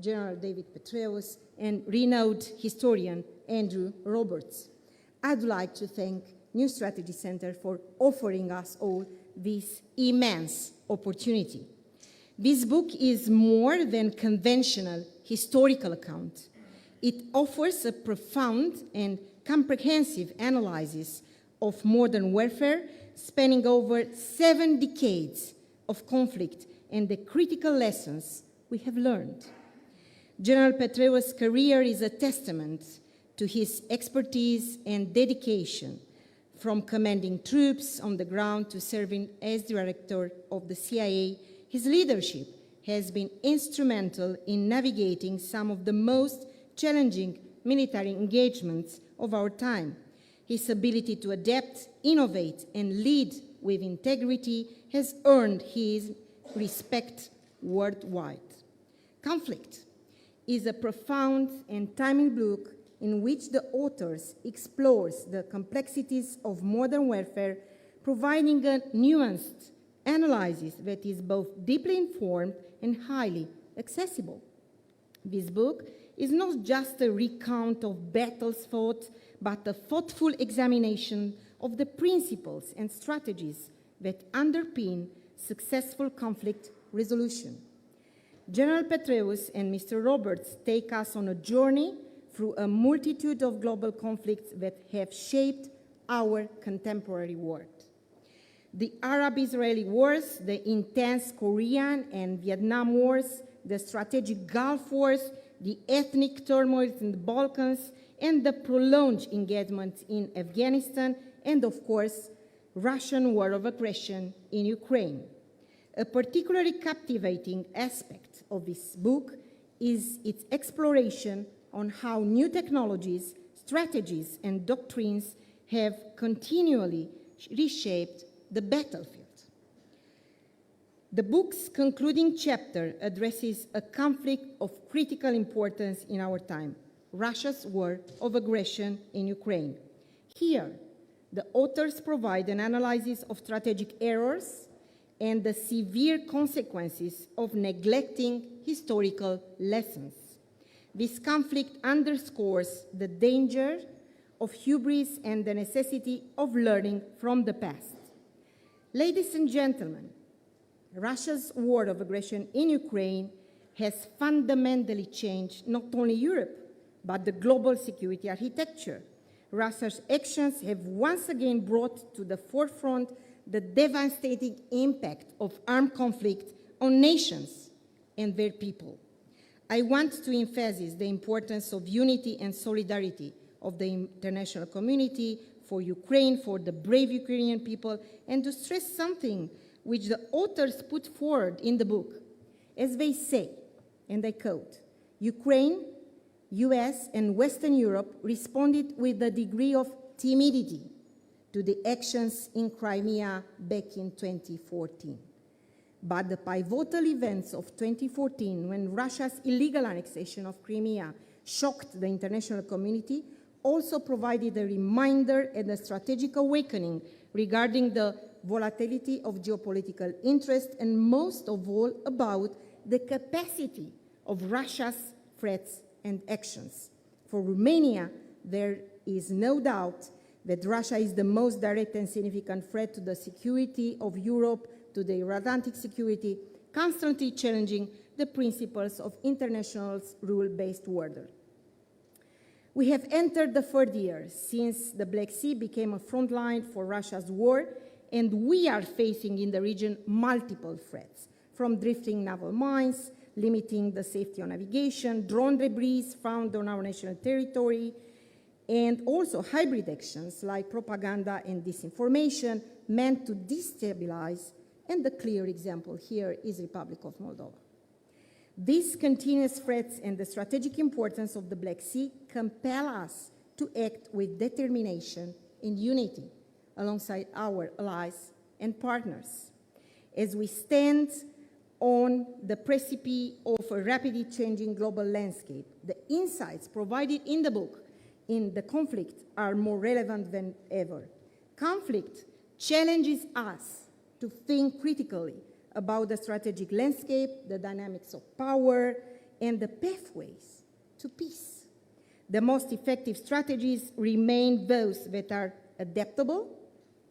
General David Petraeus, and renowned historian Andrew Roberts. I'd like to thank New Strategy Center for offering us all this immense opportunity. This book is more than conventional historical account. It offers a profound and comprehensive analysis of modern warfare spanning over 7 decades of conflict and the critical lessons we have learned. General Petraeus' career is a testament to his expertise and dedication, from commanding troops on the ground to serving as director of the CIA. His leadership has been instrumental in navigating some of the most challenging military engagements of our time. His ability to adapt, innovate, and lead with integrity has earned his respect worldwide. Conflict is a profound and timely book in which the authors explores the complexities of modern warfare, providing a nuanced analysis that is both deeply informed and highly accessible. This book is not just a recount of battles fought, but a thoughtful examination of the principles and strategies that underpin successful conflict resolution. General Petraeus and Mr. Roberts take us on a journey through a multitude of global conflicts that have shaped our contemporary world. The Arab-Israeli wars, the intense Korean and Vietnam wars, the strategic Gulf wars, the ethnic turmoil in the Balkans, and the prolonged engagement in Afghanistan, and of course, Russian war of aggression in Ukraine. A particularly captivating aspect of this book is its exploration on how new technologies, strategies, and doctrines have continually reshaped the battlefield. The book's concluding chapter addresses a conflict of critical importance in our time, Russia's war of aggression in Ukraine. Here, the authors provide an analysis of strategic errors and the severe consequences of neglecting historical lessons. This conflict underscores the danger of hubris and the necessity of learning from the past. Ladies and gentlemen, Russia's war of aggression in Ukraine has fundamentally changed not only Europe, but the global security architecture. Russia's actions have once again brought to the forefront the devastating impact of armed conflict on nations and their people. I want to emphasize the importance of unity and solidarity of the international community for Ukraine, for the brave Ukrainian people, and to stress something which the authors put forward in the book. As they say, and I quote, Ukraine, US, and Western Europe responded with a degree of timidity to the actions in Crimea back in 2014. But the pivotal events of 2014, when Russia's illegal annexation of Crimea shocked the international community, also provided a reminder and a strategic awakening regarding the volatility of geopolitical interest, and most of all about the capacity of Russia's threats and actions. For Romania, there is no doubt that Russia is the most direct and significant threat to the security of Europe, to the Atlantic security, constantly challenging the principles of international rule-based order. We have entered the third year since the Black Sea became a front line for Russia's war, and we are facing in the region multiple threats, from drifting naval mines, limiting the safety of navigation, drone debris found on our national territory, and also hybrid actions like propaganda and disinformation meant to destabilize, and the clear example here is the Republic of Moldova. These continuous threats and the strategic importance of the Black Sea compel us to act with determination and unity alongside our allies and partners. As we stand on the precipice of a rapidly changing global landscape, the insights provided in the book in the conflict are more relevant than ever. Conflict challenges us to think critically about the strategic landscape, the dynamics of power, and the pathways to peace. The most effective strategies remain those that are adaptable,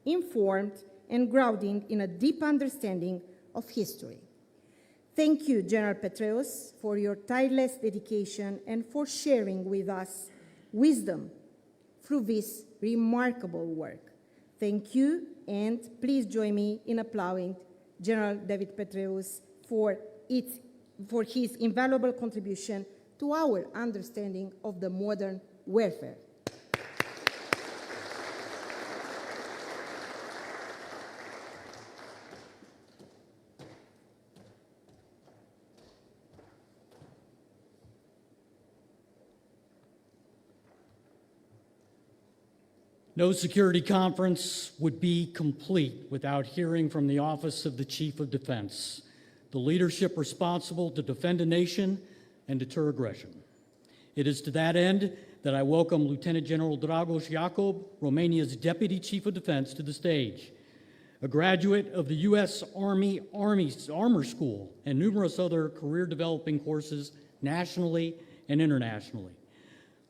informed, and grounding in a deep understanding of history. Thank you, General Petraeus, for your tireless dedication and for sharing with us wisdom through this remarkable work. Thank you, and please join me in applauding General David Petraeus for his invaluable contribution to our understanding of the modern warfare. No security conference would be complete without hearing from the Office of the Chief of Defense, the leadership responsible to defend a nation and deter aggression. It is to that end that I welcome Lieutenant General Dragoș Jacob, Romania's Deputy Chief of Defense, to the stage. A graduate of the U.S. Army Armor School and numerous other career-developing courses nationally and internationally.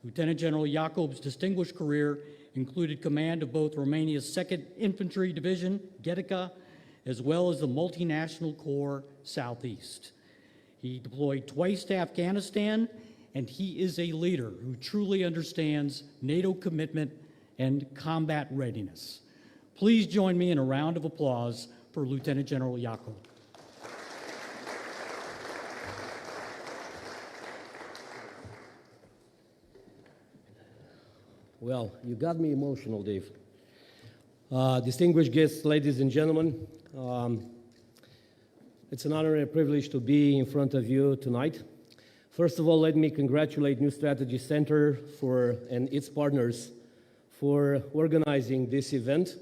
Lieutenant General Jacob's distinguished career included command of both Romania's 2nd Infantry Division, Getica, as well as the Multinational Corps Southeast. He deployed twice to Afghanistan, and he is a leader who truly understands NATO commitment and combat readiness. Please join me in a round of applause for Lieutenant General Jacob. Well, you got me emotional, Dave. Distinguished guests, ladies and gentlemen, it's an honor and a privilege to be in front of you tonight. First of all, let me congratulate New Strategy Center and its partners for organizing this event.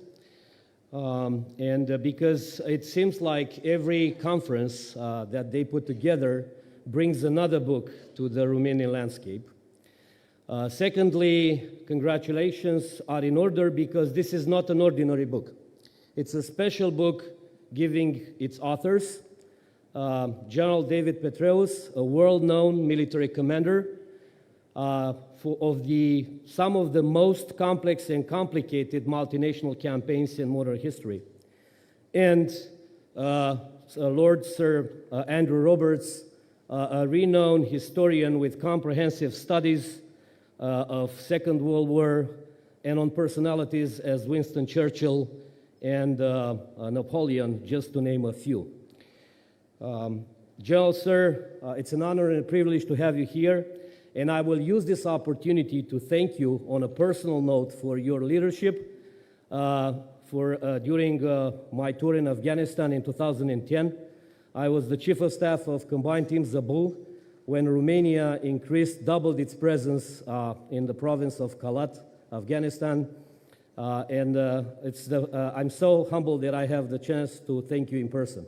Because it seems like every conference that they put together brings another book to the Romanian landscape. Secondly, congratulations are in order because this is not an ordinary book. It's a special book giving its authors, General David Petraeus, a world-known military commander of some of the most complex and complicated multinational campaigns in modern history. And Lord Sir Andrew Roberts, a renowned historian with comprehensive studies of Second World War and on personalities as Winston Churchill and Napoleon, just to name a few. General Sir, it's an honor and a privilege to have you here, and I will use this opportunity to thank you on a personal note for your leadership during my tour in Afghanistan in 2010. I was the Chief of Staff of Combined Team Zabul when Romania doubled its presence in the province of Kalat, Afghanistan. I'm so humbled that I have the chance to thank you in person.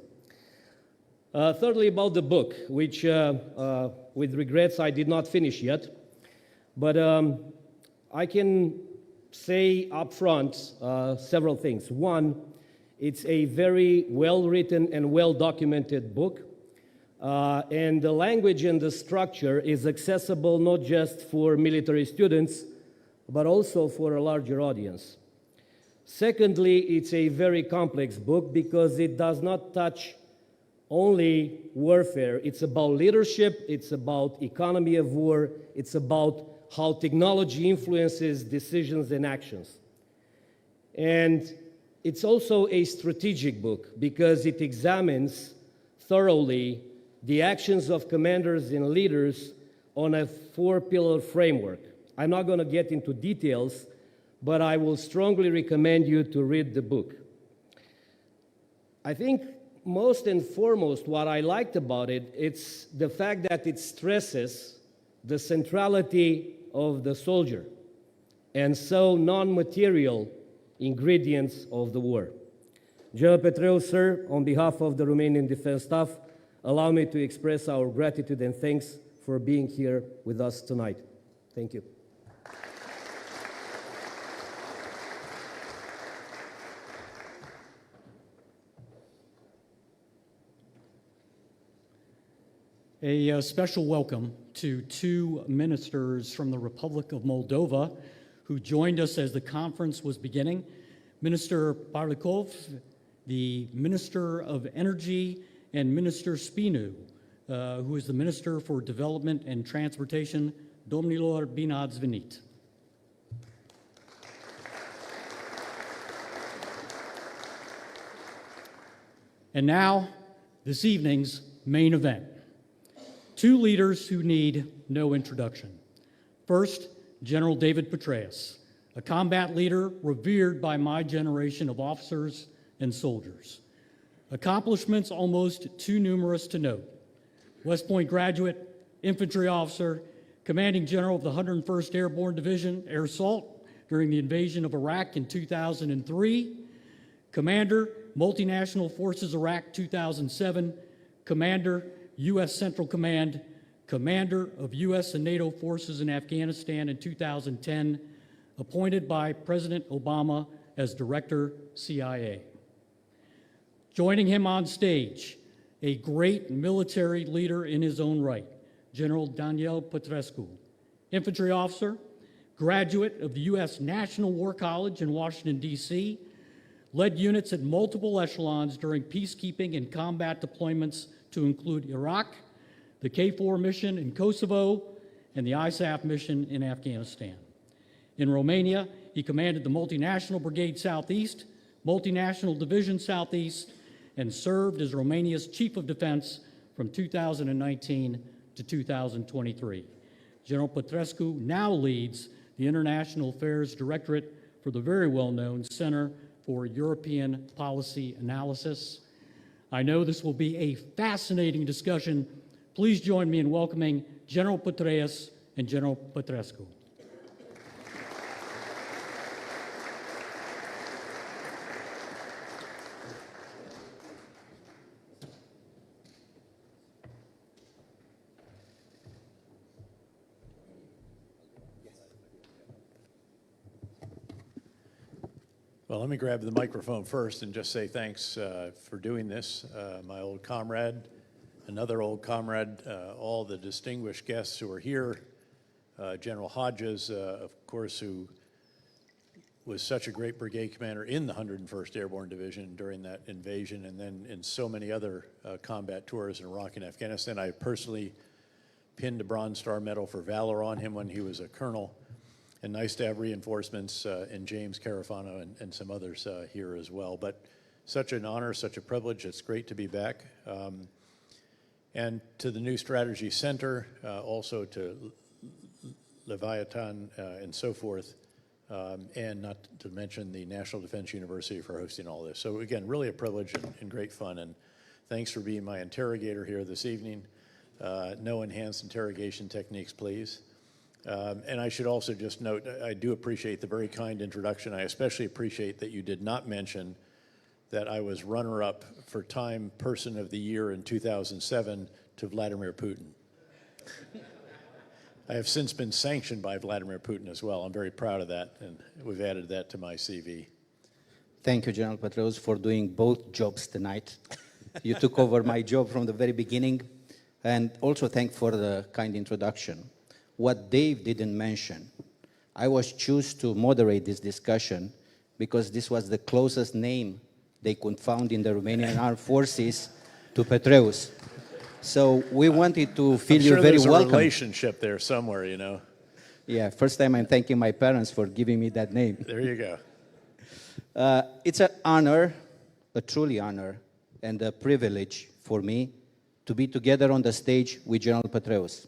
Thirdly, about the book, which with regrets I did not finish yet, but I can say up front several things. One, it's a very well-written and well-documented book, and the language and the structure is accessible not just for military students, but also for a larger audience. Secondly, it's a very complex book because it does not touch only warfare. It's about leadership, it's about economy of war, it's about how technology influences decisions and actions. And it's also a strategic book because it examines thoroughly the actions of commanders and leaders on a four-pillar framework. I'm not going to get into details, but I will strongly recommend you to read the book. I think most and foremost what I liked about it, it's the fact that it stresses the centrality of the soldier and so non-material ingredients of the war. General Petraeus, sir, on behalf of the Romanian Defense Staff, allow me to express our gratitude and thanks for being here with us tonight. Thank you. A special welcome to two ministers from the Republic of Moldova who joined us as the conference was beginning. Minister Parlikov, the Minister of Energy, and Minister Spinu, who is the Minister for Development and Transportation. Domnilor, bine ați venit. And now, this evening's main event. Two leaders who need no introduction. First, General David Petraeus, a combat leader revered by my generation of officers and soldiers. Accomplishments almost too numerous to note. West Point graduate, infantry officer, commanding general of the 101st Airborne Division, Air Assault, during the invasion of Iraq in 2003, commander, Multinational Forces Iraq 2007, commander, U.S. Central Command, commander of U.S. and NATO forces in Afghanistan in 2010, appointed by President Obama as Director, CIA. Joining him on stage, a great military leader in his own right, General Daniel Petrescu, infantry officer, graduate of the U.S. National War College in Washington, D.C., led units at multiple echelons during peacekeeping and combat deployments to include Iraq, the KFOR mission in Kosovo, and the ISAF mission in Afghanistan. In Romania, he commanded the Multinational Brigade Southeast, Multinational Division Southeast, and served as Romania's Chief of Defense from 2019 to 2023. General Petrescu now leads the International Affairs Directorate for the very well-known Center for European Policy Analysis. I know this will be a fascinating discussion. Please join me in welcoming General Petraeus and General Petrescu. Well, let me grab the microphone first and just say thanks for doing this. My old comrade, another old comrade, all the distinguished guests who are here, General Hodges, of course, who was such a great brigade commander in the 101st Airborne Division during that invasion, and then in so many other combat tours in Iraq and Afghanistan. I personally pinned a Bronze Star Medal for valor on him when he was a colonel. And nice to have reinforcements in James Carafano and some others here as well. But such an honor, such a privilege. It's great to be back. And to the New Strategy Center, also to Leviathan and so forth, and not to mention the National Defense University for hosting all this. So again, really a privilege and great fun. And thanks for being my interrogator here this evening. No enhanced interrogation techniques, please. And I should also just note, I do appreciate the very kind introduction. I especially appreciate that you did not mention that I was runner-up for Time Person of the Year in 2007 to Vladimir Putin. I have since been sanctioned by Vladimir Putin as well. I'm very proud of that, and we've added that to my CV. Thank you, General Petraeus, for doing both jobs tonight. You took over my job from the very beginning, and also thank for the kind introduction. What Dave didn't mention, I was chosen to moderate this discussion because this was the closest name they could find in the Romanian Armed Forces to Petraeus. So we wanted to feel you very welcome. There's a relationship there somewhere, you know. Yeah, first time I'm thanking my parents for giving me that name. There you go. It's an honor, a truly honor, and a privilege for me to be together on the stage with General Petraeus.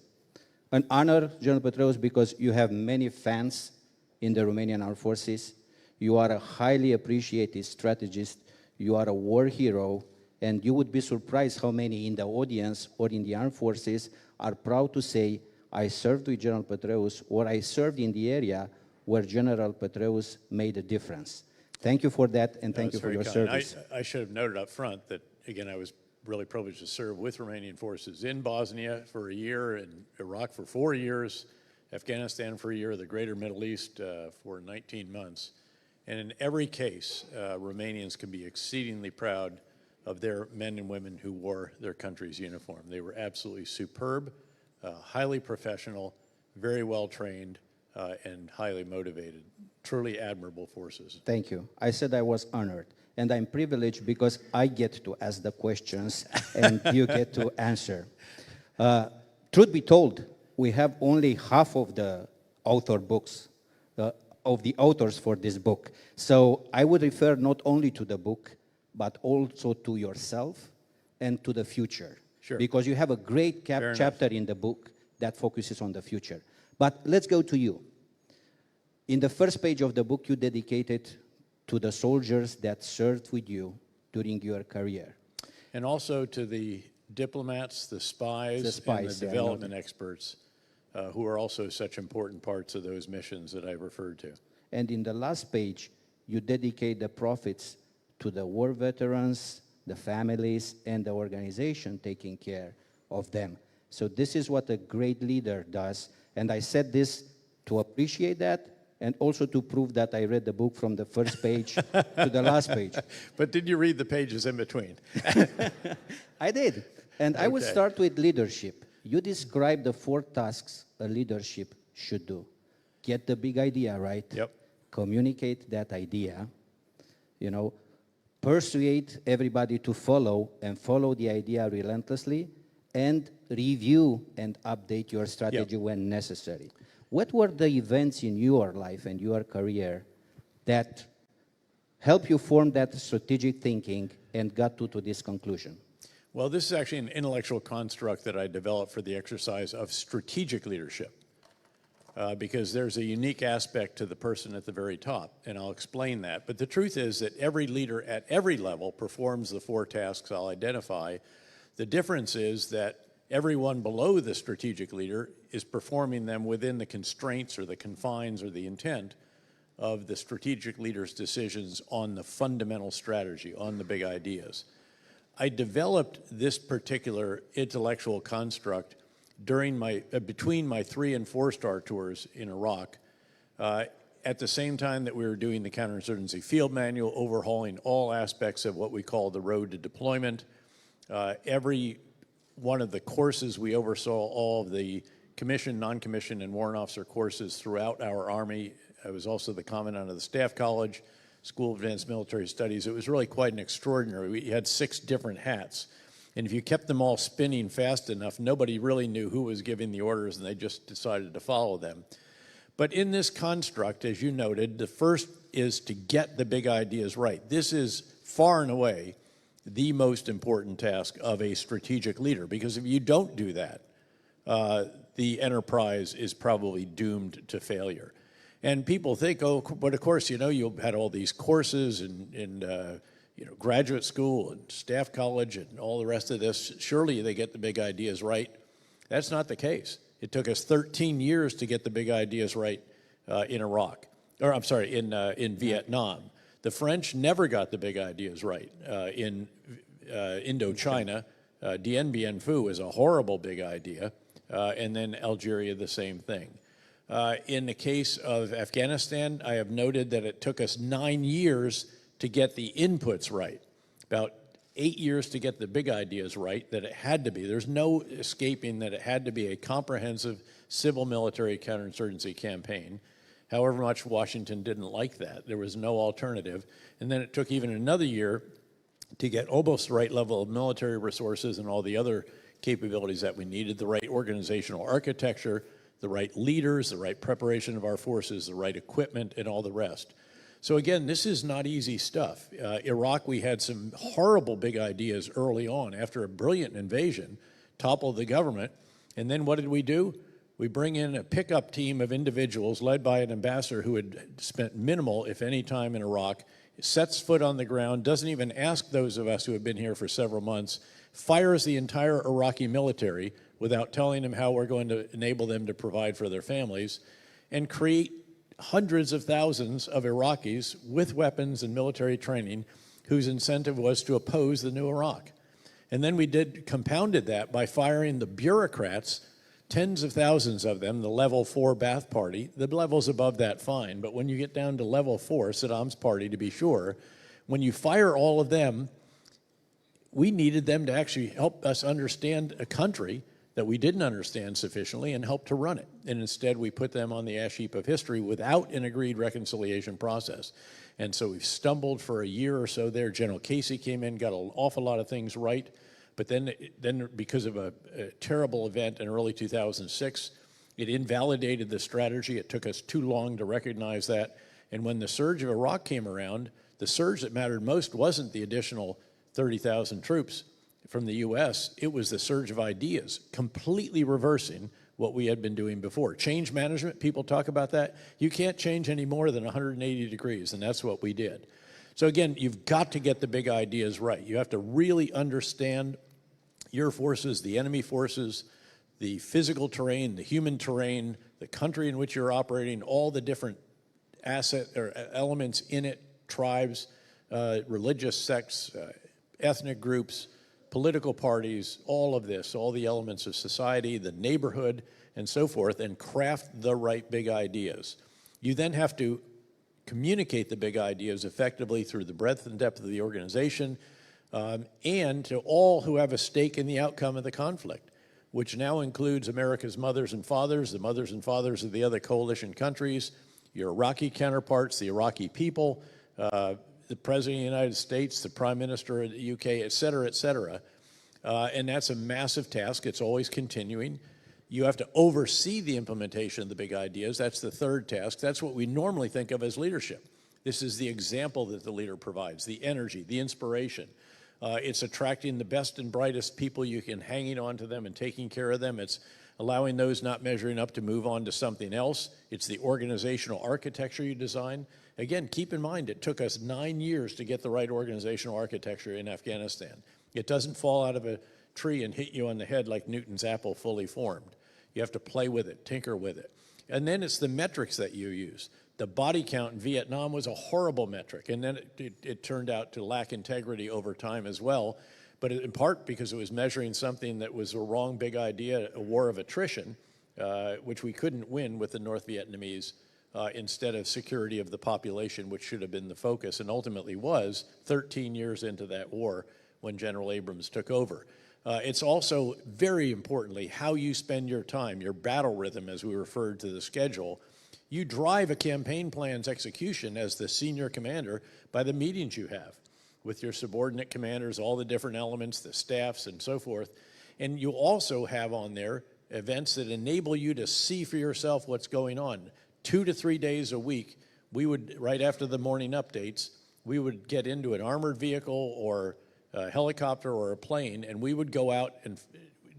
An honor, General Petraeus, because you have many fans in the Romanian Armed Forces. You are a highly appreciated strategist. You are a war hero. And you would be surprised how many in the audience or in the armed forces are proud to say, I served with General Petraeus, or I served in the area where General Petraeus made a difference. Thank you for that, and thank you for your service. I should have noted up front that, again, I was really privileged to serve with Romanian forces in Bosnia for a year, in Iraq for 4 years, Afghanistan for a year, the greater Middle East for 19 months. And in every case, Romanians can be exceedingly proud of their men and women who wore their country's uniform. They were absolutely superb, highly professional, very well trained, and highly motivated. Truly admirable forces. Thank you. I said I was honored, and I'm privileged because I get to ask the questions and you get to answer. Truth be told, we have only half of the author books, of the authors for this book. So I would refer not only to the book, but also to yourself and to the future. Sure. Because you have a great chapter in the book that focuses on the future. But let's go to you. In the first page of the book, you dedicated to the soldiers that served with you during your career. And also to the diplomats, the spies, and the development experts who are also such important parts of those missions that I referred to. And in the last page, you dedicate the profits to the war veterans, the families, and the organization taking care of them. So this is what a great leader does. And I said this to appreciate that and also to prove that I read the book from the first page to the last page. But did you read the pages in between? I did. And I will start with leadership. You describe the 4 tasks a leadership should do. Get the big idea right. Yep. Communicate that idea. You know, persuade everybody to follow and follow the idea relentlessly, and review and update your strategy when necessary. What were the events in your life and your career that helped you form that strategic thinking and got to this conclusion? Well, this is actually an intellectual construct that I developed for the exercise of strategic leadership, because there's a unique aspect to the person at the very top, and I'll explain that. But the truth is that every leader at every level performs the 4 tasks I'll identify. The difference is that everyone below the strategic leader is performing them within the constraints or the confines or the intent of the strategic leader's decisions on the fundamental strategy, on the big ideas. I developed this particular intellectual construct during between my 3- and 4-star tours in Iraq, at the same time that we were doing the counterinsurgency field manual, overhauling all aspects of what we call the road to deployment. Every one of the courses, we oversaw all of the commissioned, non-commissioned, and warrant officer courses throughout our Army. I was also the commandant of the Staff College, School of Advanced Military Studies. It was really quite an extraordinary. We had 6 different hats. And if you kept them all spinning fast enough, nobody really knew who was giving the orders, and they just decided to follow them. But in this construct, as you noted, the first is to get the big ideas right. This is far and away the most important task of a strategic leader, because if you don't do that, the enterprise is probably doomed to failure. And people think, oh, but of course, you know, you had all these courses in graduate school and staff college and all the rest of this. Surely they get the big ideas right. That's not the case. It took us 13 years to get the big ideas right in Iraq, or I'm sorry, in Vietnam. The French never got the big ideas right in Indochina. Dien Bien Phu was a horrible big idea, and then Algeria, the same thing. In the case of Afghanistan, I have noted that it took us 9 years to get the inputs right, about 8 years to get the big ideas right, that it had to be. There's no escaping that it had to be a comprehensive civil military counterinsurgency campaign. However much Washington didn't like that. There was no alternative. And then it took even another year to get almost the right level of military resources and all the other capabilities that we needed, the right organizational architecture, the right leaders, the right preparation of our forces, the right equipment, and all the rest. So again, this is not easy stuff. Iraq, we had some horrible big ideas early on after a brilliant invasion, toppled the government, and then what did we do? We bring in a pickup team of individuals led by an ambassador who had spent minimal, if any, time in Iraq, sets foot on the ground, doesn't even ask those of us who have been here for several months, fires the entire Iraqi military without telling them how we're going to enable them to provide for their families, and create hundreds of thousands of Iraqis with weapons and military training whose incentive was to oppose the new Iraq. And then we compounded that by firing the bureaucrats, tens of thousands of them, the level 4 Ba'ath Party. The levels above that, fine, but when you get down to level 4, Saddam's party to be sure, when you fire all of them, we needed them to actually help us understand a country that we didn't understand sufficiently and help to run it. And instead, we put them on the ash heap of history without an agreed reconciliation process. And so we've stumbled for a year or so there. General Casey came in, got an awful lot of things right. But then because of a terrible event in early 2006, it invalidated the strategy. It took us too long to recognize that. And when the surge of Iraq came around, the surge that mattered most wasn't the additional 30,000 troops from the U.S., it was the surge of ideas, completely reversing what we had been doing before. Change management, people talk about that. You can't change any more than 180 degrees, and that's what we did. So again, you've got to get the big ideas right. You have to really understand your forces, the enemy forces, the physical terrain, the human terrain, the country in which you're operating, all the different asset or elements in it, tribes, religious sects, ethnic groups, political parties, all of this, all the elements of society, the neighborhood, and so forth, and craft the right big ideas. You then have to communicate the big ideas effectively through the breadth and depth of the organization, and to all who have a stake in the outcome of the conflict, which now includes America's mothers and fathers, the mothers and fathers of the other coalition countries, your Iraqi counterparts, the Iraqi people, the President of the United States, the Prime Minister of the UK, et cetera, et cetera. And that's a massive task. It's always continuing. You have to oversee the implementation of the big ideas. That's the third task. That's what we normally think of as leadership. This is the example that the leader provides, the energy, the inspiration. It's attracting the best and brightest people you can, hanging on to them and taking care of them. It's allowing those not measuring up to move on to something else. It's the organizational architecture you design. Again, keep in mind, it took us 9 years to get the right organizational architecture in Afghanistan. It doesn't fall out of a tree and hit you on the head like Newton's apple fully formed. You have to play with it, tinker with it. And then it's the metrics that you use. The body count in Vietnam was a horrible metric, and then it turned out to lack integrity over time as well, but in part because it was measuring something that was a wrong big idea, a war of attrition, which we couldn't win with the North Vietnamese, instead of security of the population, which should have been the focus, and ultimately was 13 years into that war when General Abrams took over. It's also, very importantly, how you spend your time, your battle rhythm, as we referred to the schedule. You drive a campaign plan's execution as the senior commander by the meetings you have with your subordinate commanders, all the different elements, the staffs, and so forth. And you also have on there events that enable you to see for yourself what's going on. 2 to 3 days a week, we would, right after the morning updates, we would get into an armored vehicle or a helicopter or a plane, and we would go out and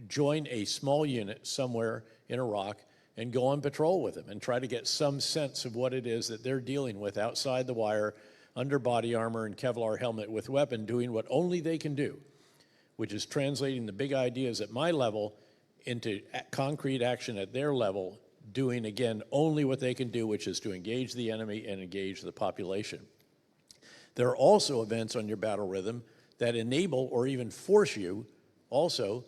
join a small unit somewhere in Iraq and go on patrol with them and try to get some sense of what it is that they're dealing with outside the wire, under body armor and Kevlar helmet with weapon, doing what only they can do, which is translating the big ideas at my level into concrete action at their level, doing, again, only what they can do, which is to engage the enemy and engage the population. There are also events on your battle rhythm that enable or even force you also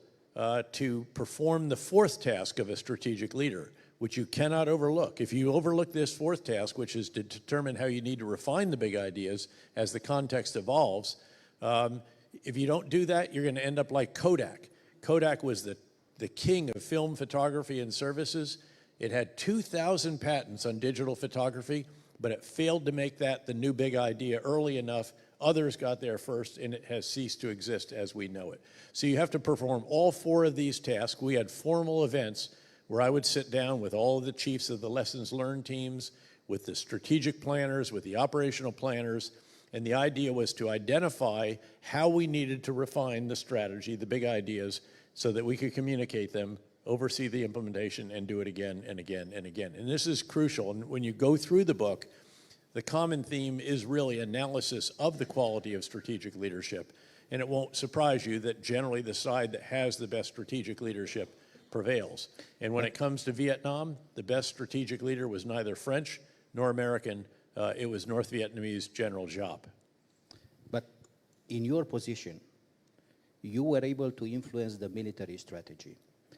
to perform the fourth task of a strategic leader, which you cannot overlook. If you overlook this fourth task, which is to determine how you need to refine the big ideas as the context evolves, if you don't do that, you're going to end up like Kodak. Kodak was the king of film photography and services. It had 2,000 patents on digital photography, but it failed to make that the new big idea early enough. Others got there first, and it has ceased to exist as we know it. So you have to perform all 4 of these tasks. We had formal events where I would sit down with all of the chiefs of the lessons learned teams, with the strategic planners, with the operational planners, and the idea was to identify how we needed to refine the strategy, the big ideas, so that we could communicate them, oversee the implementation, and do it again and again and again. And this is crucial. And when you go through the book, the common theme is really analysis of the quality of strategic leadership. And it won't surprise you that generally the side that has the best strategic leadership prevails. And when it comes to Vietnam, the best strategic leader was neither French nor American. It was North Vietnamese General Giap. But in your position, you were able to influence the military strategy.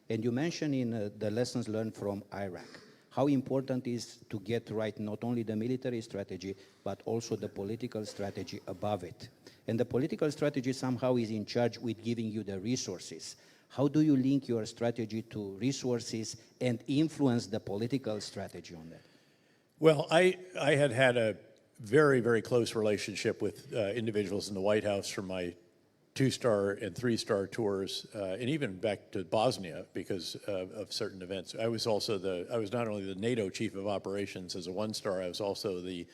And you mentioned in the lessons learned from Iraq. how important it is to get right not only the military strategy, but also the political strategy above it. And the political strategy somehow is in charge with giving you the resources. How do you link your strategy to resources and influence the political strategy on that? Well, I had a very, very close relationship with individuals in the White House from my 2-star and 3-star tours, and even back to Bosnia because of certain events. I was not only the NATO chief of operations as a 1-star, I was also the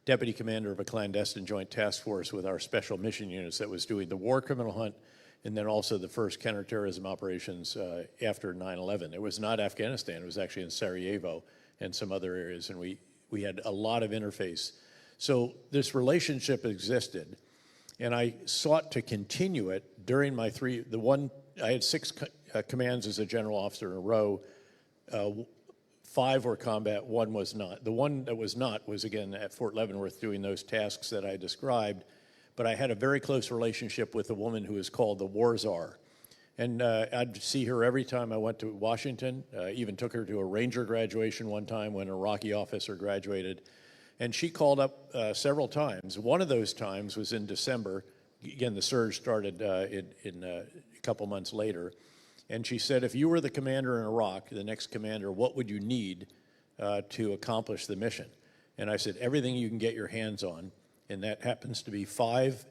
deputy commander of a clandestine joint task force with our special mission units that was doing the war criminal hunt, and then also the first counterterrorism operations after 9/11. It was not Afghanistan, it was actually in Sarajevo and some other areas, and we had a lot of interface. So this relationship existed, and I sought to continue it during my I had 6 commands as a general officer in a row. 5 were combat, 1 was not. The one that was not was, again, at Fort Leavenworth doing those tasks that I described, but I had a very close relationship with a woman who is called the War Czar. And I'd see her every time I went to Washington, even took her to a Ranger graduation one time when an Iraqi officer graduated. And she called up several times. One of those times was in December. Again, the surge started in a couple months later. And she said, if you were the commander in Iraq, the next commander, what would you need to accomplish the mission? And I said, everything you can get your hands on. And that happens to be 5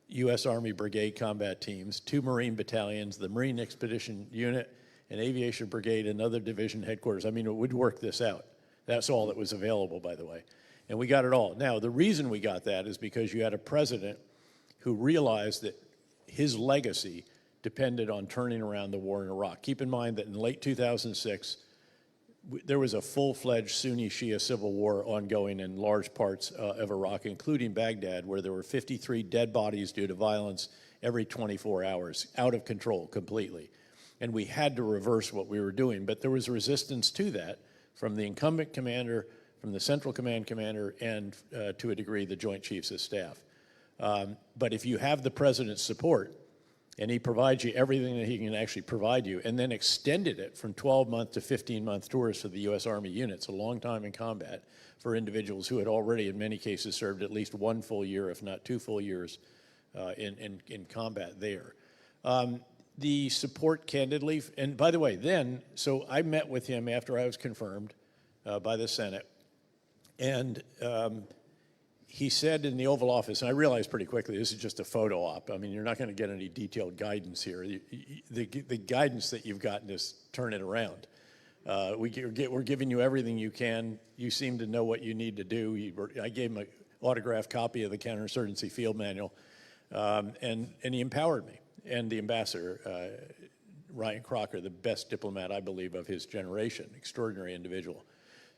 U.S. Army Brigade combat teams, 2 Marine battalions, the Marine Expedition Unit, an Aviation Brigade, and other division headquarters. I mean, it would work this out. That's all that was available, by the way. And we got it all. Now, the reason we got that is because you had a president who realized that his legacy depended on turning around the war in Iraq. Keep in mind that in late 2006, there was a full-fledged Sunni-Shia civil war ongoing in large parts of Iraq, including Baghdad, where there were 53 dead bodies due to violence every 24 hours, out of control completely. And we had to reverse what we were doing, but there was resistance to that from the incumbent commander, from the Central Command commander, and to a degree, the Joint Chiefs of Staff. But if you have the president's support, and he provides you everything that he can actually provide you, and then extended it from 12-month to 15-month tours for the U.S. Army units, a long time in combat, for individuals who had already, in many cases, served at least 1 full year, if not 2 full years, in combat there. The support, candidly, and by the way, so I met with him after I was confirmed by the Senate, and he said in the Oval Office, and I realized pretty quickly this is just a photo op. I mean, you're not going to get any detailed guidance here. The guidance that you've gotten is turn it around. We're giving you everything you can. You seem to know what you need to do. I gave him an autographed copy of the Counterinsurgency Field Manual, and he empowered me. And the ambassador, Ryan Crocker, the best diplomat, I believe, of his generation, extraordinary individual.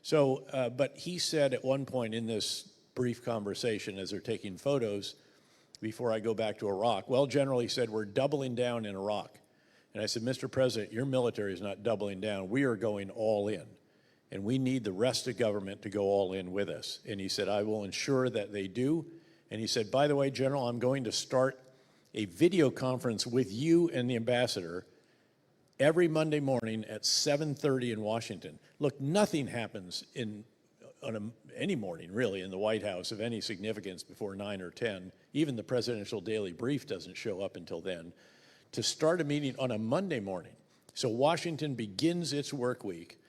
So, but he said at one point in this brief conversation as they're taking photos before I go back to Iraq, well, General, he said, we're doubling down in Iraq. And I said, Mr. President, your military is not doubling down. We are going all in. And we need the rest of government to go all in with us. And he said, I will ensure that they do. And he said, by the way, General, I'm going to start a video conference with you and the ambassador every Monday morning at 7:30 in Washington. Look, nothing happens on any morning, really, in the White House of any significance before 9 or 10. Even the presidential daily brief doesn't show up until then. To start a meeting on a Monday morning. So Washington begins its work week,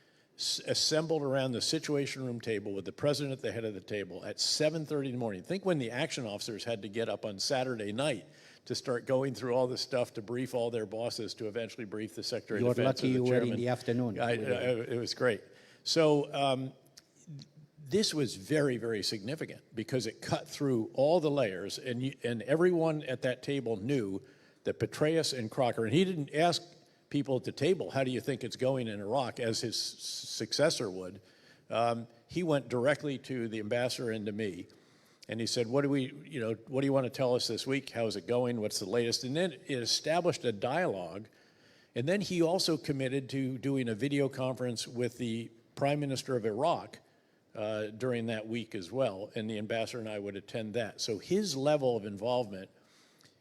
assembled around the Situation Room table with the president at the head of the table at 7:30 in the morning. Think when the action officers had to get up on Saturday night to start going through all this stuff to brief all their bosses to eventually brief the Secretary of Defense. You're lucky or the you were chairman. in the afternoon. It was great. So this was very, very significant because it cut through all the layers, and everyone at that table knew that Petraeus and Crocker, and he didn't ask people at the table, how do you think it's going in Iraq, as his successor would. He went directly to the ambassador and to me, and he said, what do you want to tell us this week? How's it going? What's the latest? And then it established a dialogue, and then he also committed to doing a video conference with the Prime Minister of Iraq during that week as well, and the ambassador and I would attend that. So his level of involvement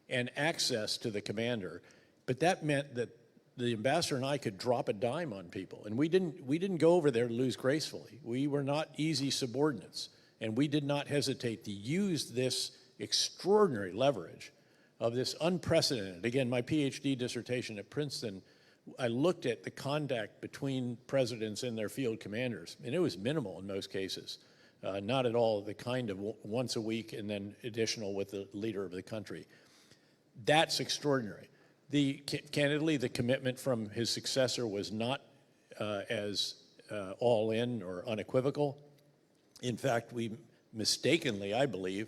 and access to the commander, but that meant that the ambassador and I could drop a dime on people. And we didn't go over there to lose gracefully. We were not easy subordinates. And we did not hesitate to use this extraordinary leverage of this unprecedented, again, my PhD dissertation at Princeton, I looked at the contact between presidents and their field commanders, and it was minimal in most cases. Not at all the kind of once a week and then additional with the leader of the country. That's extraordinary. Candidly, the commitment from his successor was not as all in or unequivocal. In fact, we mistakenly, I believe,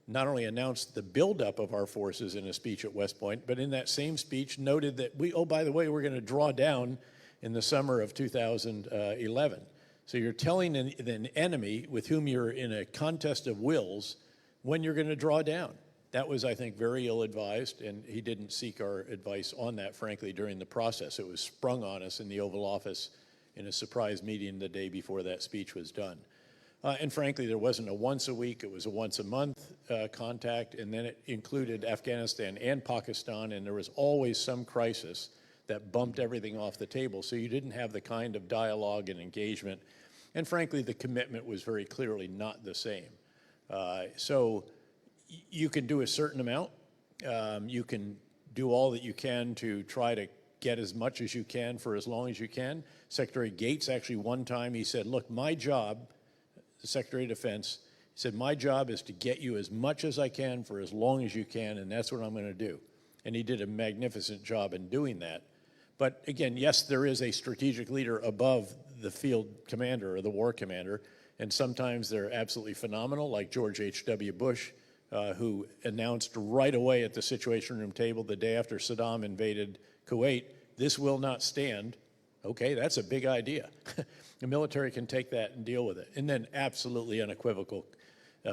not only announced the buildup of our forces in a speech at West Point, but in that same speech noted that oh, by the way, we're going to draw down in the summer of 2011. So you're telling an enemy with whom you're in a contest of wills when you're going to draw down. That was, I think, very ill-advised, and he didn't seek our advice on that, frankly, during the process. It was sprung on us in the Oval Office in a surprise meeting the day before that speech was done. And frankly, there wasn't a once a week, it was a once a month contact, and then it included Afghanistan and Pakistan, and there was always some crisis that bumped everything off the table. So you didn't have the kind of dialogue and engagement. And frankly, the commitment was very clearly not the same. So you can do a certain amount. You can do all that you can to try to get as much as you can for as long as you can. Secretary Gates actually one time, he said, look, my job, the Secretary of Defense, he said, my job is to get you as much as I can for as long as you can, and that's what I'm going to do. And he did a magnificent job in doing that. But again, yes, there is a strategic leader above the field commander or the war commander, and sometimes they're absolutely phenomenal, like George H.W. Bush, who announced right away at the Situation Room table the day after Saddam invaded Kuwait, this will not stand. Okay, that's a big idea. The military can take that and deal with it. And then absolutely unequivocal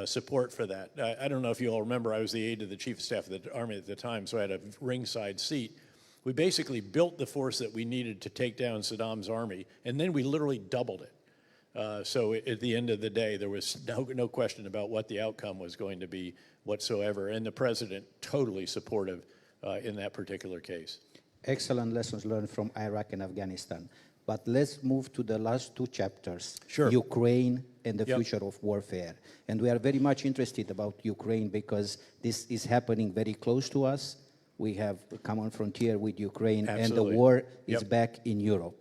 support for that. I don't know if you all remember, I was the aide to the Chief of Staff of the Army at the time, so I had a ringside seat. We basically built the force that we needed to take down Saddam's army, and then we literally doubled it. So at the end of the day, there was no question about what the outcome was going to be whatsoever, and the president totally supportive in that particular case. Excellent lessons learned from Iraq and Afghanistan. But let's move to the last two chapters, Sure. Ukraine and the Yep. future of warfare. And we are very much interested about Ukraine because this is happening very close to us. We have a common frontier with Ukraine, and Absolutely. the war is Yep. back in Europe.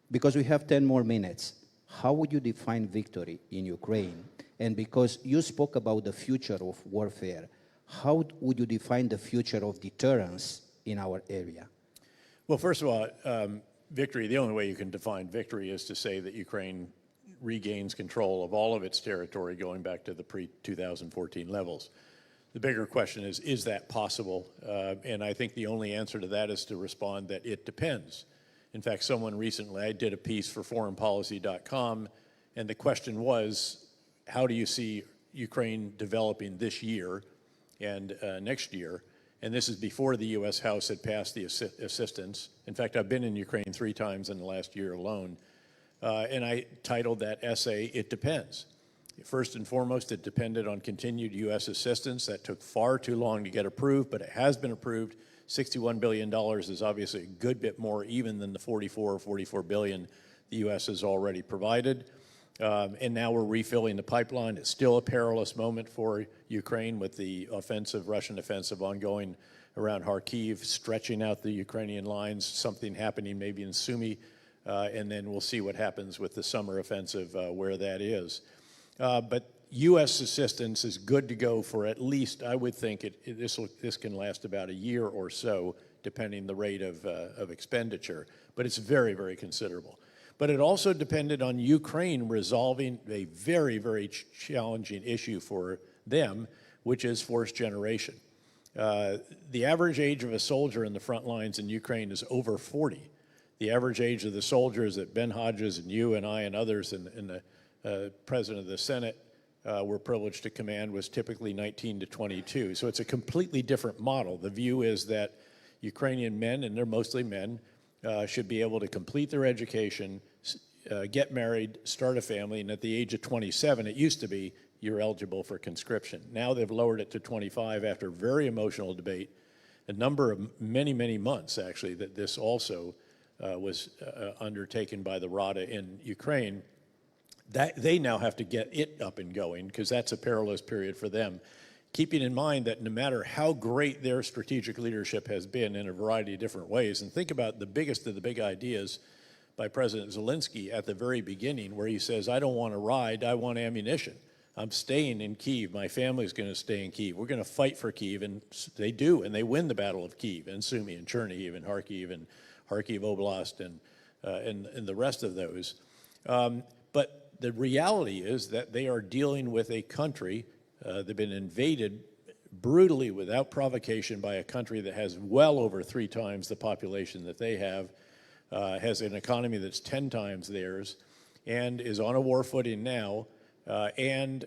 Because we have 10 more minutes, how would you define victory in Ukraine? And because you spoke about the future of warfare, how would you define the future of deterrence in our area? Well, first of all, victory, the only way you can define victory is to say that Ukraine regains control of all of its territory going back to the pre-2014 levels. The bigger question is that possible? And I think the only answer to that is to respond that it depends. In fact, someone recently, I did a piece for foreignpolicy.com, and the question was, how do you see Ukraine developing this year and next year? And this is before the U.S. House had passed the assistance. In fact, I've been in Ukraine 3 times in the last year alone. And I titled that essay, It Depends. First and foremost, it depended on continued U.S. assistance. That took far too long to get approved, but it has been approved. $61 billion is obviously a good bit more even than the $44 billion the U.S. has already provided. And now we're refilling the pipeline. It's still a perilous moment for Ukraine with the Russian offensive ongoing around Kharkiv, stretching out the Ukrainian lines, something happening maybe in Sumy, and then we'll see what happens with the summer offensive where that is. But U.S. assistance is good to go for at least, I would think, this can last about a year or so, depending the rate of expenditure. But it's very, very considerable. But it also depended on Ukraine resolving a very, very challenging issue for them, which is forced generation. The average age of a soldier in the front lines in Ukraine is over 40. The average age of the soldiers that Ben Hodges and you and I and others and the President of the Senate were privileged to command was typically 19 to 22. So it's a completely different model. The view is that Ukrainian men, and they're mostly men, should be able to complete their education, get married, start a family, and at the age of 27, it used to be you're eligible for conscription. Now they've lowered it to 25 after very emotional debate a number of many months, actually, that this also was undertaken by the Rada in Ukraine. That they now have to get it up and going because that's a perilous period for them. Keeping in mind that no matter how great their strategic leadership has been in a variety of different ways, and think about the biggest of the big ideas by President Zelensky at the very beginning, where he says, I don't want to ride, I want ammunition. I'm staying in Kyiv. My family's going to stay in Kyiv. We're going to fight for Kyiv, and they do, and they win the Battle of Kyiv, and Sumy, and Chernihiv, and Kharkiv Oblast, and the rest of those. But the reality is that they are dealing with a country, they've been invaded brutally without provocation by a country that has well over 3 times the population that they have, has an economy that's 10 times theirs, and is on a war footing now, and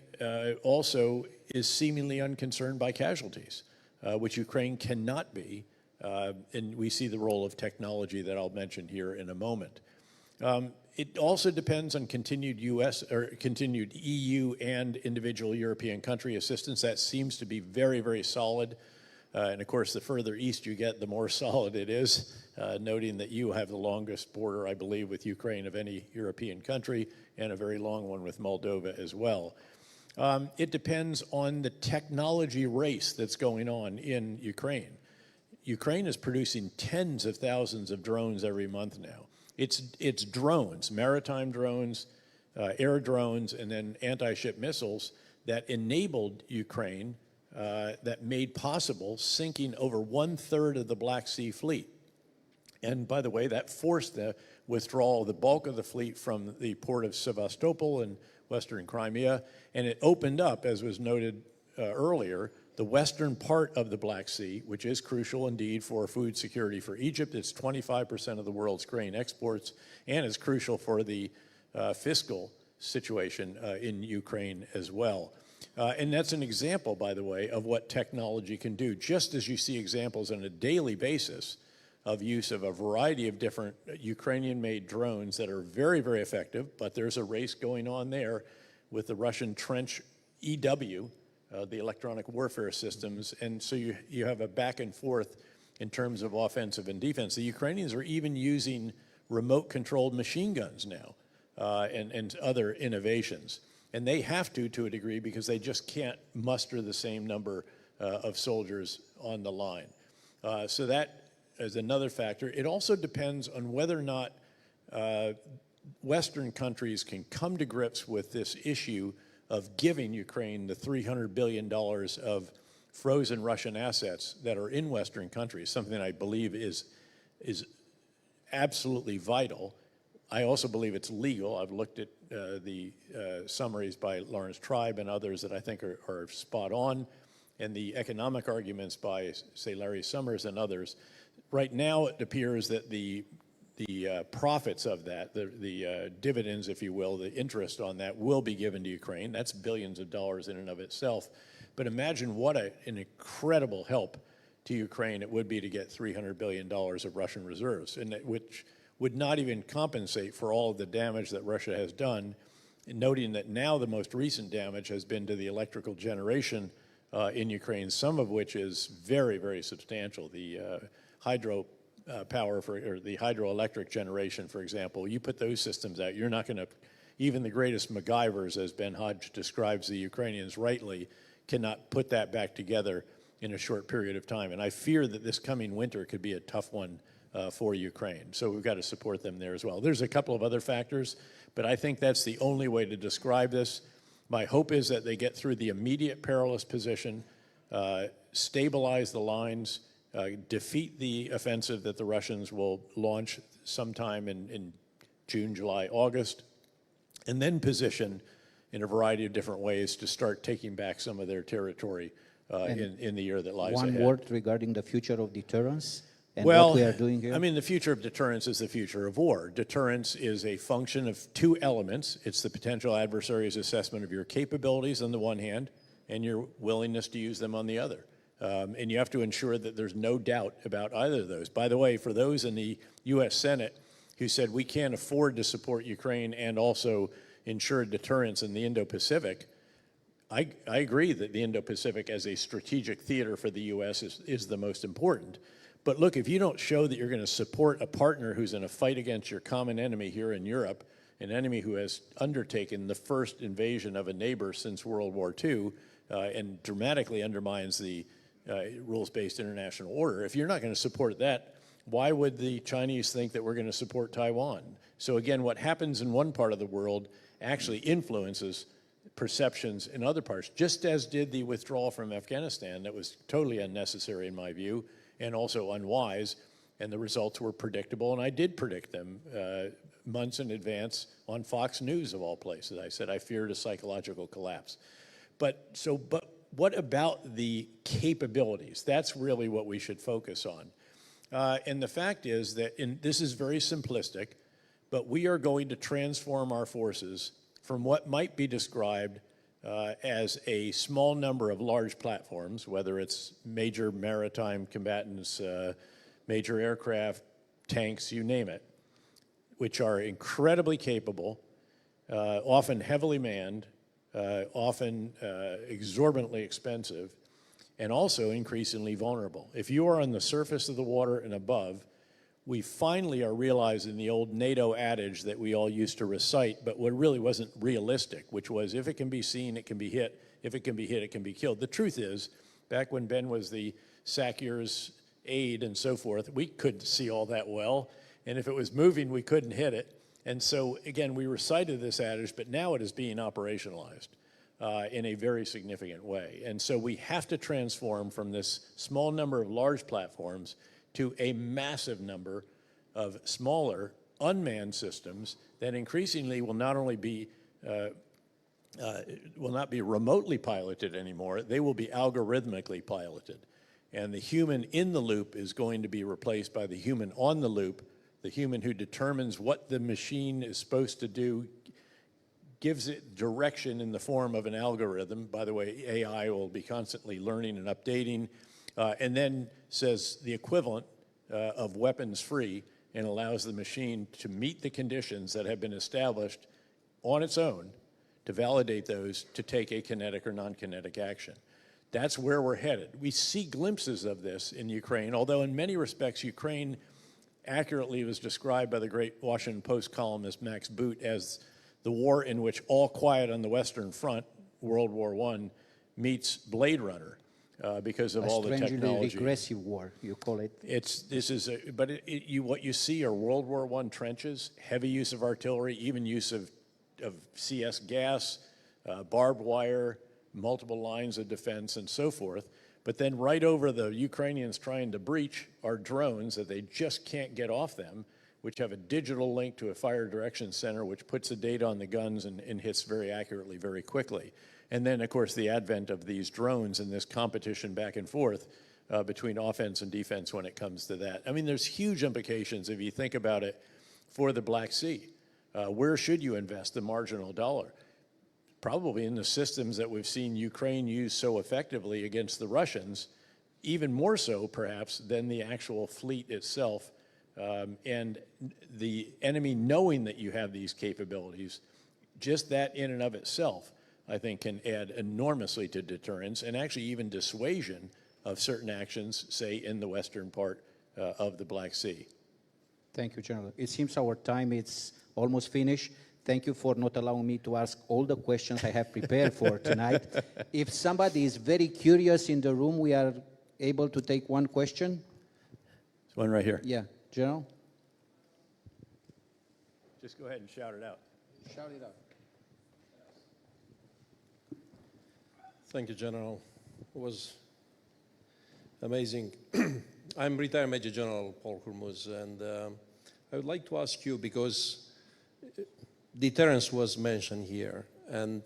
also is seemingly unconcerned by casualties, which Ukraine cannot be. And we see the role of technology that I'll mention here in a moment. It also depends on continued continued EU and individual European country assistance. That seems to be very solid. And of course, the further east you get, the more solid it is, noting that you have the longest border, I believe, with Ukraine of any European country, and a very long one with Moldova as well. It depends on the technology race that's going on in Ukraine. Ukraine is producing tens of thousands of drones every month now. It's drones, maritime drones, air drones, and then anti-ship missiles that enabled Ukraine, that made possible sinking over 1/3 of the Black Sea fleet. And by the way, that forced the withdrawal of the bulk of the fleet from the port of Sevastopol in western Crimea, and it opened up, as was noted earlier, the western part of the Black Sea, which is crucial indeed for food security for Egypt. It's 25% of the world's grain exports, and is crucial for the fiscal situation in Ukraine as well. And that's an example, by the way, of what technology can do, just as you see examples on a daily basis of use of a variety of different Ukrainian-made drones that are very effective, but there's a race going on there with the Russian trench EW, the electronic warfare systems, and so you have a back and forth in terms of offensive and defense. The Ukrainians are even using remote-controlled machine guns now, and other innovations. And they have to a degree, because they just can't muster the same number of soldiers on the line. So that is another factor. It also depends on whether or not Western countries can come to grips with this issue of giving Ukraine the $300 billion of frozen Russian assets that are in Western countries, something that I believe is absolutely vital. I also believe it's legal. I've looked at the summaries by Lawrence Tribe and others that I think are spot on, and the economic arguments by, say, Larry Summers and others. Right now, it appears that the profits of that, the dividends, if you will, the interest on that will be given to Ukraine. That's billions of dollars in and of itself. But imagine what an incredible help to Ukraine it would be to get $300 billion of Russian reserves, and which would not even compensate for all of the damage that Russia has done, noting that now the most recent damage has been to the electrical generation in Ukraine, some of which is very substantial. The hydro power or the hydroelectric generation, for example, you put those systems out, you're not going to, even the greatest MacGyvers, as Ben Hodge describes the Ukrainians rightly, cannot put that back together in a short period of time. And I fear that this coming winter could be a tough one for Ukraine. So we've got to support them there as well. There's a couple of other factors, but I think that's the only way to describe this. My hope is that they get through the immediate perilous position, stabilize the lines, defeat the offensive that the Russians will launch sometime in June, July, August, and then position in a variety of different ways to start taking back some of their territory in the year that lies ahead. One word regarding the future of deterrence and what we are doing here? I mean, the future of deterrence is the future of war. Deterrence is a function of 2 elements. It's the potential adversary's assessment of your capabilities on the one hand, and your willingness to use them on the other. And you have to ensure that there's no doubt about either of those. By the way, for those in the U.S. Senate who said we can't afford to support Ukraine and also ensure deterrence in the Indo-Pacific, I agree that the Indo-Pacific as a strategic theater for the U.S. is the most important. But look, if you don't show that you're going to support a partner who's in a fight against your common enemy here in Europe, an enemy who has undertaken the first invasion of a neighbor since World War II and dramatically undermines the rules-based international order, if you're not going to support that, why would the Chinese think that we're going to support Taiwan? So again, what happens in one part of the world actually influences perceptions in other parts, just as did the withdrawal from Afghanistan that was totally unnecessary in my view and also unwise, and the results were predictable, and I did predict them months in advance on Fox News of all places. I said I feared a psychological collapse. But what about the capabilities? That's really what we should focus on. And the fact is that, this is very simplistic, but we are going to transform our forces from what might be described as a small number of large platforms, whether it's major maritime combatants, major aircraft, tanks, you name it, which are incredibly capable, often heavily manned, often exorbitantly expensive, and also increasingly vulnerable. If you are on the surface of the water and above, we finally are realizing the old NATO adage that we all used to recite, but what really wasn't realistic, which was if it can be seen, it can be hit. If it can be hit, it can be killed. The truth is, back when Ben was the SACEUR's aide and so forth, we couldn't see all that well. And if it was moving, we couldn't hit it. And so, again, we recited this adage, but now it is being operationalized in a very significant way. And so we have to transform from this small number of large platforms to a massive number of smaller, unmanned systems that increasingly will not only be will not be remotely piloted anymore, they will be algorithmically piloted. And the human in the loop is going to be replaced by the human on the loop, the human who determines what the machine is supposed to do, gives it direction in the form of an algorithm. By the way, AI will be constantly learning and updating, and then says the equivalent of weapons free and allows the machine to meet the conditions that have been established on its own to validate those to take a kinetic or non-kinetic action. That's where we're headed. We see glimpses of this in Ukraine, although in many respects Ukraine accurately was described by the great Washington Post columnist Max Boot as the war in which all quiet on the Western Front, World War I, meets Blade Runner. Because of all the technology. A strangely regressive war, you call it. What you see are World War I trenches, heavy use of artillery, even use of CS gas, barbed wire, multiple lines of defense, and so forth. But then right over the Ukrainians trying to breach are drones that they just can't get off them, which have a digital link to a fire direction center, which puts the data on the guns and hits very accurately, very quickly. And then, of course, the advent of these drones and this competition back and forth between offense and defense when it comes to that. I mean, there's huge implications if you think about it for the Black Sea. Where should you invest the marginal dollar? Probably in the systems that we've seen Ukraine use so effectively against the Russians, even more so, perhaps, than the actual fleet itself. And the enemy knowing that you have these capabilities, just that in and of itself, I think can add enormously to deterrence and actually even dissuasion of certain actions, say, in the western part of the Black Sea. Thank you, General. It seems our time is almost finished. Thank you for not allowing me to ask all the questions I have prepared for tonight. If somebody is very curious in the room, we are able to take one question. There's one right here. Yeah, General? Just go ahead and shout it out. Shout it out. Thank you, General. It was amazing. I'm retired Major General Paul Hormuz, and I would like to ask you, because deterrence was mentioned here, and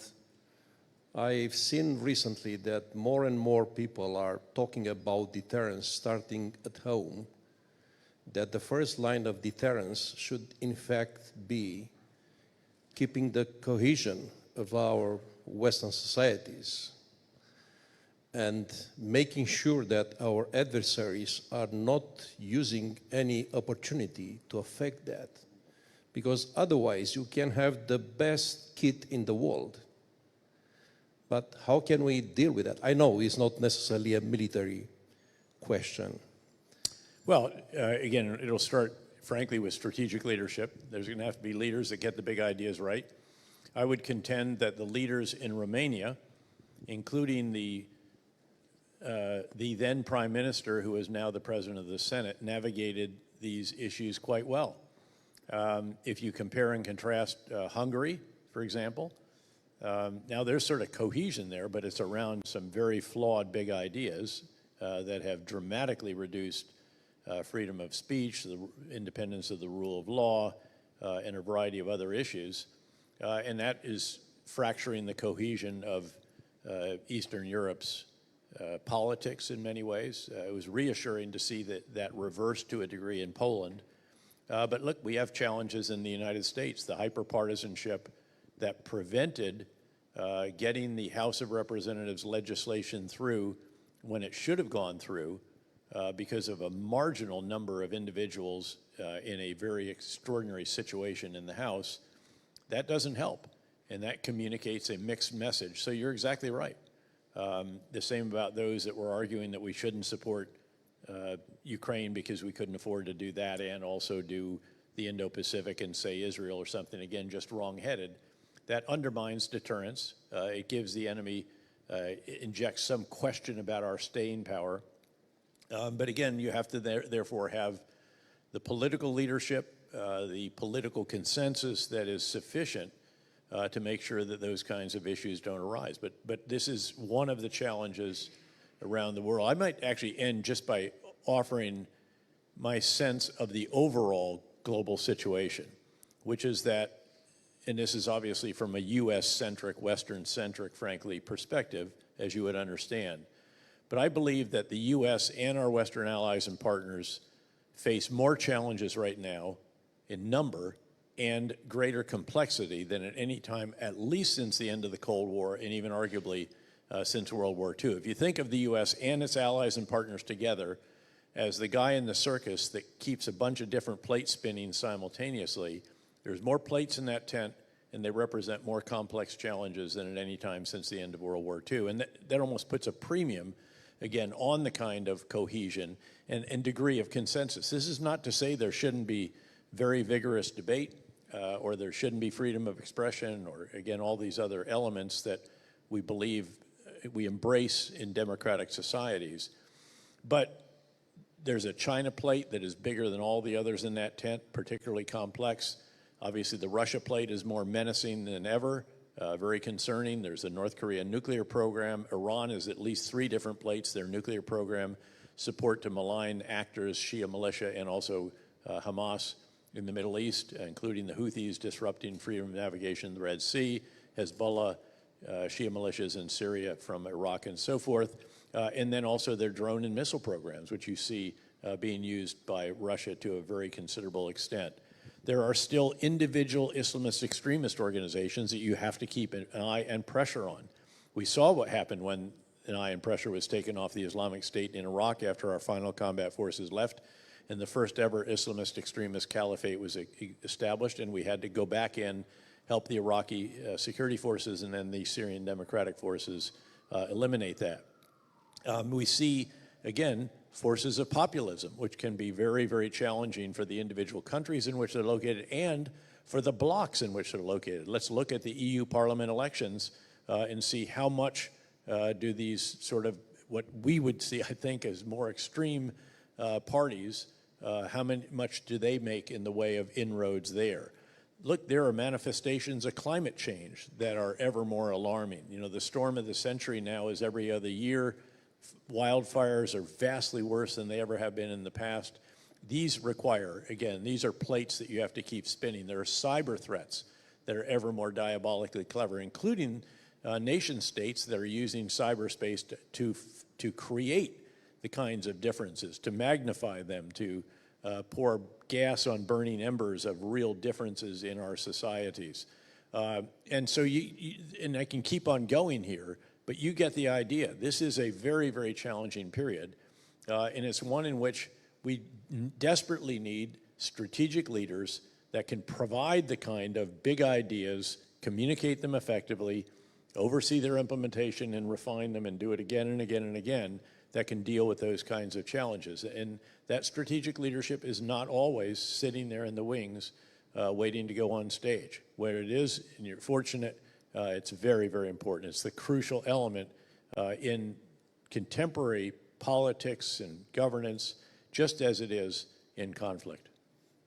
I've seen recently that more and more people are talking about deterrence starting at home, that the first line of deterrence should in fact be keeping the cohesion of our Western societies and making sure that our adversaries are not using any opportunity to affect that. Because otherwise you can have the best kit in the world, But how can we deal with that? I know it's not necessarily a military question. Well, again, it'll start, frankly, with strategic leadership. There's going to have to be leaders that get the big ideas right. I would contend that the leaders in Romania, including the then Prime Minister, who is now the President of the Senate, navigated these issues quite well. If you compare and contrast Hungary, for example, now there's sort of cohesion there, but it's around some very flawed big ideas that have dramatically reduced freedom of speech, the independence of the rule of law, and a variety of other issues. And that is fracturing the cohesion of Eastern Europe's politics in many ways. It was reassuring to see that reversed to a degree in Poland. But look, we have challenges in the United States. The hyperpartisanship that prevented getting the House of Representatives legislation through when it should have gone through because of a marginal number of individuals in a very extraordinary situation in the House, that doesn't help. And that communicates a mixed message. So you're exactly right. The same about those that were arguing that we shouldn't support Ukraine because we couldn't afford to do that and also do the Indo-Pacific and say Israel or something, again, just wrong-headed. That undermines deterrence. It gives the enemy, injects some question about our staying power. But again, you have to therefore have the political leadership, the political consensus that is sufficient to make sure that those kinds of issues don't arise. But this is one of the challenges around the world. I might actually end just by offering my sense of the overall global situation, which is that, and this is obviously from a US-centric, Western-centric, frankly, perspective, as you would understand. But I believe that the US and our Western allies and partners face more challenges right now in number and greater complexity than at any time, at least since the end of the Cold War, and even arguably since World War II. If you think of the US and its allies and partners together as the guy in the circus that keeps a bunch of different plates spinning simultaneously, there's more plates in that tent, and they represent more complex challenges than at any time since the end of World War II. And that almost puts a premium, again, on the kind of cohesion and degree of consensus. This is not to say there shouldn't be very vigorous debate or there shouldn't be freedom of expression or, again, all these other elements that we believe we embrace in democratic societies. But there's a China plate that is bigger than all the others in that tent, particularly complex. Obviously, the Russia plate is more menacing than ever, very concerning. There's a North Korean nuclear program. Iran is at least 3 different plates, their nuclear program, support to malign actors, Shia militia, and also Hamas in the Middle East, including the Houthis disrupting freedom of navigation in the Red Sea, Hezbollah, Shia militias in Syria from Iraq and so forth, and then also their drone and missile programs, which you see being used by Russia to a very considerable extent. There are still individual Islamist extremist organizations that you have to keep an eye and pressure on. We saw what happened when an eye and pressure was taken off the Islamic State in Iraq after our final combat forces left, and the first ever Islamist extremist caliphate was established, and we had to go back in, help the Iraqi security forces and then the Syrian Democratic Forces eliminate that. We see, again, forces of populism, which can be very, very challenging for the individual countries in which they're located and for the blocs in which they're located. Let's look at the EU Parliament elections and see how much do these sort of what we would see, I think, as more extreme parties, much do they make in the way of inroads there? Look, there are manifestations of climate change that are ever more alarming. You know, the storm of the century now is every other year. Wildfires are vastly worse than they ever have been in the past. These require, again, these are plates that you have to keep spinning. There are cyber threats that are ever more diabolically clever, including nation states that are using cyberspace to create the kinds of differences, to magnify them, to pour gas on burning embers of real differences in our societies. And so and I can keep on going here, but you get the idea. This is a very, very challenging period, and it's one in which we desperately need strategic leaders that can provide the kind of big ideas, communicate them effectively, oversee their implementation and refine them and do it again and again and again that can deal with those kinds of challenges. And that strategic leadership is not always sitting there in the wings waiting to go on stage. Where it is, and you're fortunate, it's very, very important. It's the crucial element in contemporary politics and governance, just as it is in conflict.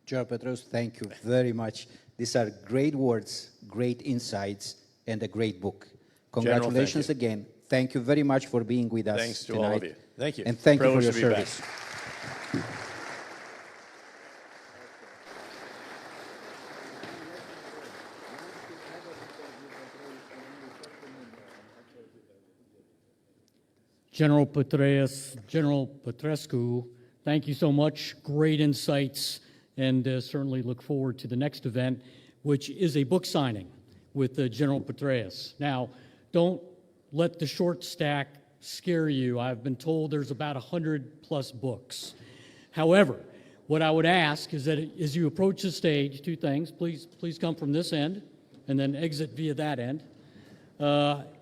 General Petraeus, thank you very much. These are great words, great insights, and a great book. Congratulations General, again. Thank you very much for being with us Thanks to tonight. all of you. Thank you. And thank you for Privileged your to be back. service. General Petraeus, General Petrescu, thank you so much. Great insights, and certainly look forward to the next event, which is a book signing with General Petraeus. Now, don't let the short stack scare you. I've been told there's about 100+ books. However, what I would ask is that as you approach the stage, two things. Please come from this end and then exit via that end.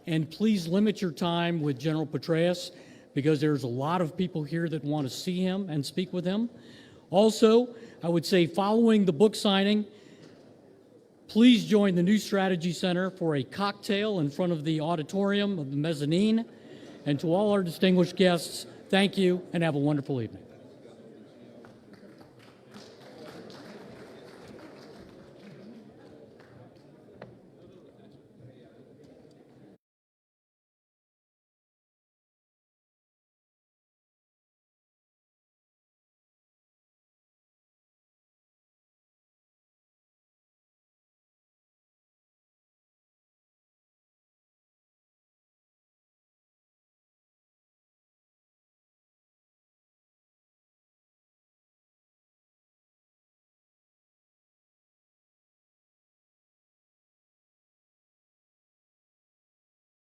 And please limit your time with General Petraeus because there's a lot of people here that want to see him and speak with him. Also, I would say following the book signing, please join the New Strategy Center for a cocktail in front of the auditorium of the mezzanine. And to all our distinguished guests, thank you and have a wonderful evening.